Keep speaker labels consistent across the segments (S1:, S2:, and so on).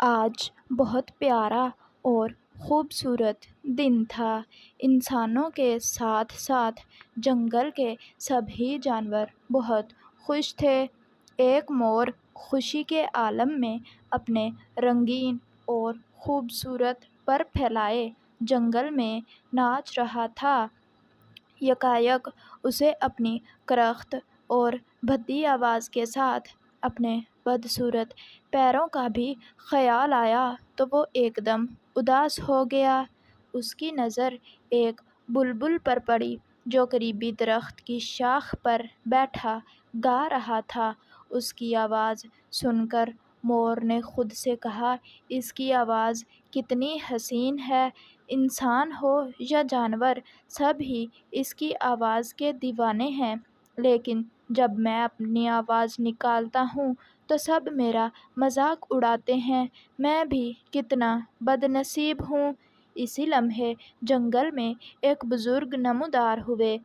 S1: آج بہت پیارا اور خوبصورت دن تھا۔ انسانوں کے ساتھ ساتھ جنگل کے سبھی جانور بہت خوش تھے۔ ایک مور خوشی کے عالم میں اپنے رنگین اور خوبصورت پر پھیلائے جنگل میں ناچ رہا تھا۔ یکایک اسے اپنی کرخت اور بھدی آواز کے ساتھ اپنے بدصورت پیروں کا بھی خیال آیا تو وہ ایک دم اداس ہو گیا۔ اس کی نظر ایک بلبل پر پڑی جو قریبی درخت کی شاخ پر بیٹھا گا رہا تھا۔ اس کی آواز سن کر مور نے خود سے کہا، اس کی آواز کتنی حسین ہے۔ انسان ہو یا جانور، سب ہی اس کی آواز کے دیوانے ہیں، لیکن جب میں اپنی آواز نکالتا ہوں تو سب میرا مذاق اڑاتے ہیں۔ میں بھی کتنا بد نصیب ہوں۔ اسی لمحے جنگل میں ایک بزرگ نمودار ہوئے۔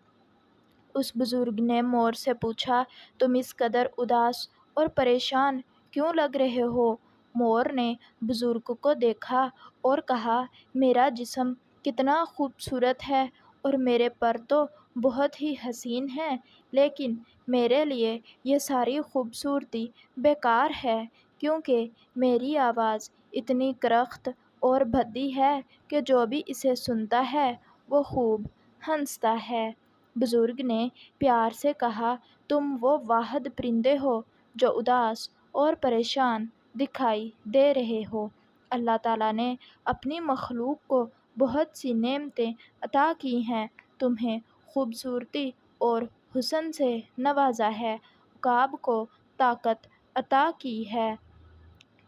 S1: اس بزرگ نے مور سے پوچھا، تم اس قدر اداس اور پریشان کیوں لگ رہے ہو؟ مور نے بزرگ کو دیکھا اور کہا، میرا جسم کتنا خوبصورت ہے اور میرے پر تو بہت ہی حسین ہیں، لیکن میرے لیے یہ ساری خوبصورتی بیکار ہے، کیونکہ میری آواز اتنی کرخت اور بھدی ہے کہ جو بھی اسے سنتا ہے وہ خوب ہنستا ہے۔ بزرگ نے پیار سے کہا، تم وہ واحد پرندے ہو جو اداس اور پریشان دکھائی دے رہے ہو۔ اللہ تعالیٰ نے اپنی مخلوق کو بہت سی نعمتیں عطا کی ہیں، تمہیں خوبصورتی اور حسن سے نوازا ہے، عقاب کو طاقت عطا کی ہے،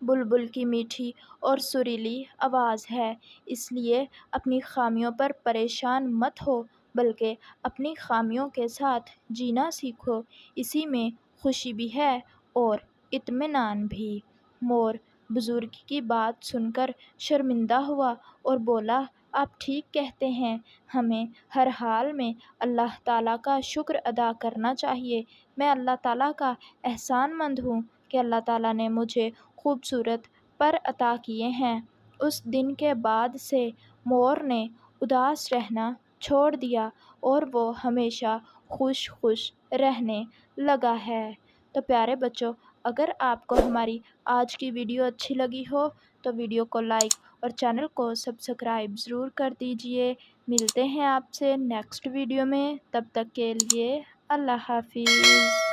S1: بلبل کی میٹھی اور سریلی آواز ہے، اس لیے اپنی خامیوں پر پریشان مت ہو بلکہ اپنی خامیوں کے ساتھ جینا سیکھو، اسی میں خوشی بھی ہے اور اطمینان بھی۔ مور بزرگ کی بات سن کر شرمندہ ہوا اور بولا، آپ ٹھیک کہتے ہیں، ہمیں ہر حال میں اللہ تعالیٰ کا شکر ادا کرنا چاہیے۔ میں اللہ تعالیٰ کا احسان مند ہوں کہ اللہ تعالیٰ نے مجھے خوبصورت پر عطا کیے ہیں۔ اس دن کے بعد سے مور نے اداس رہنا چھوڑ دیا اور وہ ہمیشہ خوش رہنے لگا ہے۔ تو پیارے بچوں، اگر آپ کو ہماری آج کی ویڈیو اچھی لگی ہو تو ویڈیو کو لائک اور چینل کو سبسکرائب ضرور کر دیجیے۔ ملتے ہیں آپ سے نیکسٹ ویڈیو میں، تب تک کے لیے اللہ حافظ۔